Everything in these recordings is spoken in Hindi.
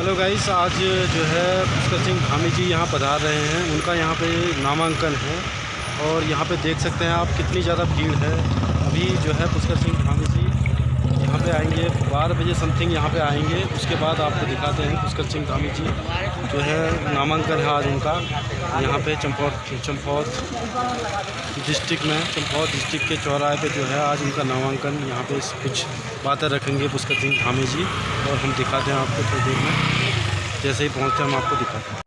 हेलो गाइस, आज जो है पुष्कर सिंह धामी जी यहाँ पधार रहे हैं। उनका यहाँ पे नामांकन है और यहाँ पे देख सकते हैं आप कितनी ज़्यादा भीड़ है। अभी जो है पुष्कर सिंह धामी जी यहाँ पे आएंगे, 12 बजे समथिंग यहाँ पे आएंगे। उसके बाद आपको दिखाते हैं पुष्कर सिंह धामी जी जो है नामांकन है आज उनका यहाँ पे चंपावत डिस्ट्रिक्ट में, चंपावत डिस्ट्रिक्ट के चौराहे पे जो है आज उनका नामांकन। यहाँ पे कुछ बातें रखेंगे पुष्कर सिंह धामी जी और हम दिखाते हैं आपको थोड़ी देर में। जैसे ही पहुँचते हम आपको दिखाते हैं।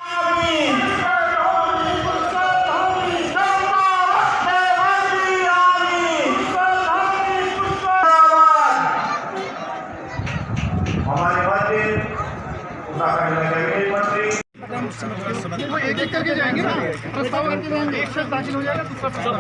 वो एक एक करके जाएंगे ना, प्रस्ताव करके जाएंगे, एक साथ दाखिल हो जाएगा तो सब सर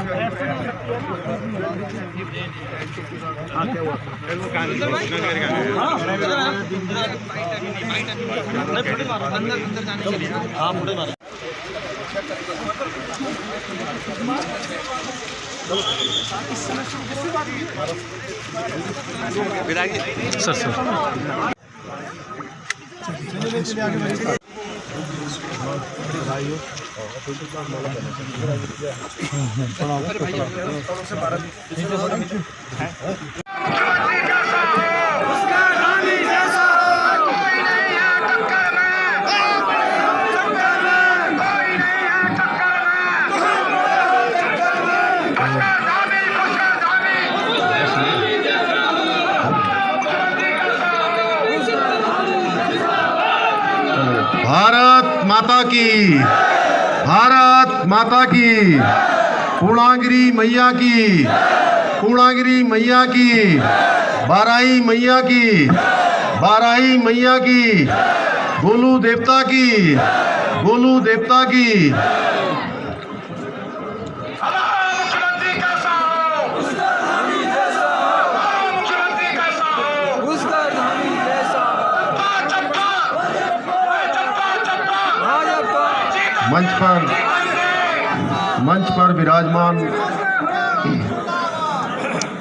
भारत माता की, भारत माता की, पूर्णागिरी मैया की, पूर्णागिरी मैया की, बाराही मैया की, बाराही मैया की, गोलू देवता की, गोलू देवता की।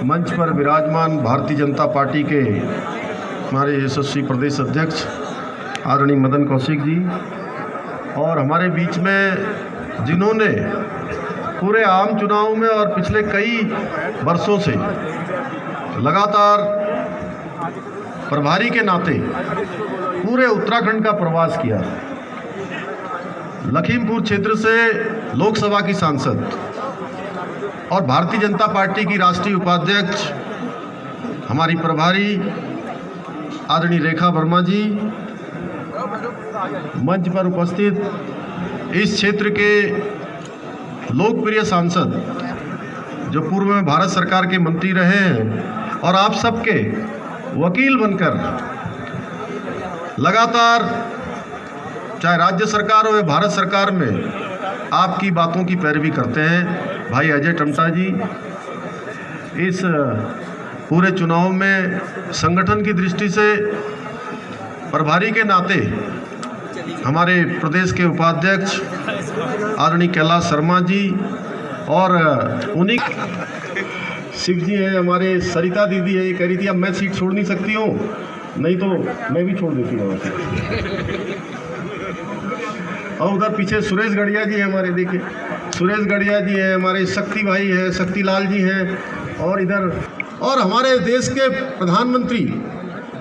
मंच पर विराजमान भारतीय जनता पार्टी के हमारे यशस्वी प्रदेश अध्यक्ष आदरणीय मदन कौशिक जी और हमारे बीच में जिन्होंने पूरे आम चुनाव में और पिछले कई वर्षों से लगातार प्रभारी के नाते पूरे उत्तराखंड का प्रवास किया, लखीमपुर क्षेत्र से लोकसभा की सांसद और भारतीय जनता पार्टी की राष्ट्रीय उपाध्यक्ष हमारी प्रभारी आदरणीय रेखा वर्मा जी, मंच पर उपस्थित इस क्षेत्र के लोकप्रिय सांसद जो पूर्व में भारत सरकार के मंत्री रहे हैं और आप सबके वकील बनकर लगातार चाहे राज्य सरकार हो या भारत सरकार में आपकी बातों की पैरवी करते हैं, भाई अजय टमटा जी इस पूरे चुनाव में संगठन की दृष्टि से प्रभारी के नाते हमारे प्रदेश के उपाध्यक्ष आदरणीय कैलाश शर्मा जी और उन्हीं शिव जी हैं, हमारे सरिता दीदी है, ये कह रही थी अब मैं सीट छोड़ नहीं सकती हूँ, नहीं तो मैं भी छोड़ देती हूँ। और उधर पीछे सुरेश गढ़िया जी हैं हमारे, देखिए सुरेश गढ़िया जी हैं, हमारे शक्ति भाई हैं, शक्तिलाल जी हैं और इधर और हमारे देश के प्रधानमंत्री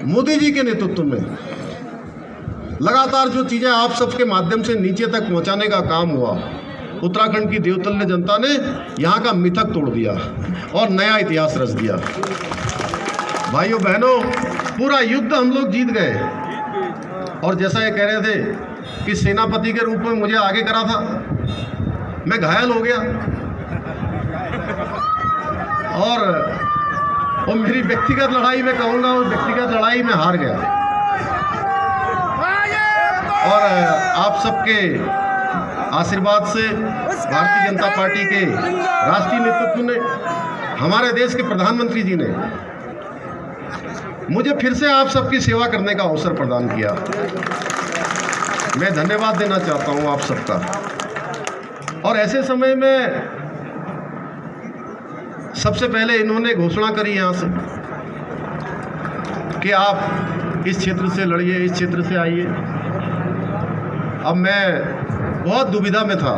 मोदी जी के नेतृत्व में लगातार जो चीज़ें आप सबके माध्यम से नीचे तक पहुंचाने का काम हुआ, उत्तराखंड की देवतुल्य जनता ने यहाँ का मिथक तोड़ दिया और नया इतिहास रच दिया। भाइयों बहनों, पूरा युद्ध हम लोग जीत गए और जैसा ये कह रहे थे कि सेनापति के रूप में मुझे आगे करा था, मैं घायल हो गया और मेरी व्यक्तिगत लड़ाई में कहूँगा, उस व्यक्तिगत लड़ाई में हार गया और आप सबके आशीर्वाद से भारतीय जनता पार्टी के राष्ट्रीय नेतृत्व ने, हमारे देश के प्रधानमंत्री जी ने मुझे फिर से आप सबकी सेवा करने का अवसर प्रदान किया। मैं धन्यवाद देना चाहता हूं आप सबका। और ऐसे समय में सबसे पहले इन्होंने घोषणा करी यहाँ से कि आप इस क्षेत्र से लड़िए, इस क्षेत्र से आइए। अब मैं बहुत दुविधा में था।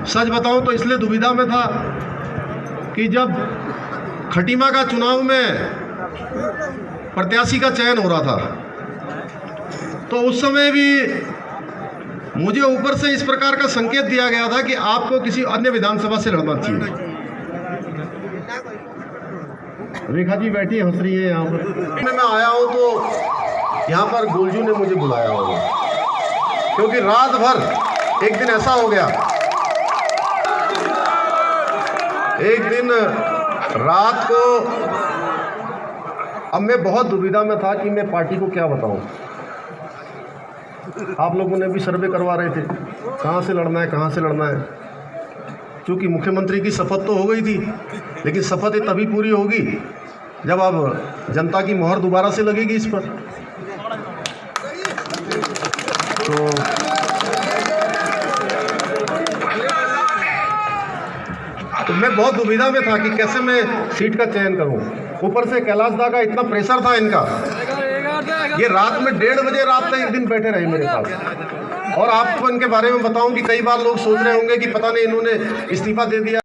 सच बताऊं तो इसलिए दुविधा में था कि जब खटीमा का चुनाव में प्रत्याशी का चयन हो रहा था तो उस समय भी मुझे ऊपर से इस प्रकार का संकेत दिया गया था कि आपको किसी अन्य विधानसभा से लड़ना चाहिए। रेखा जी बैठी हंस रही है यहाँ पर। मैं आया हूँ तो यहाँ पर गोलजू ने मुझे बुलाया होगा, क्योंकि रात भर एक दिन ऐसा हो गया, एक दिन रात को अब मैं बहुत दुविधा में था कि मैं पार्टी को क्या बताऊं। आप लोगों ने भी सर्वे करवा रहे थे कहाँ से लड़ना है, कहाँ से लड़ना है। क्योंकि मुख्यमंत्री की शपथ तो हो गई थी, लेकिन शपथ तभी पूरी होगी जब अब जनता की मोहर दोबारा से लगेगी इस पर। तो मैं बहुत दुविधा में था कि कैसे मैं सीट का चयन करूं। ऊपर से कैलाश दा का इतना प्रेशर था इनका, ये रात में 1:30 बजे रात तक एक दिन बैठे रहे मेरे पास। और आपको इनके बारे में बताऊं कि कई बार लोग सोच रहे होंगे कि पता नहीं इन्होंने इस्तीफा दे दिया।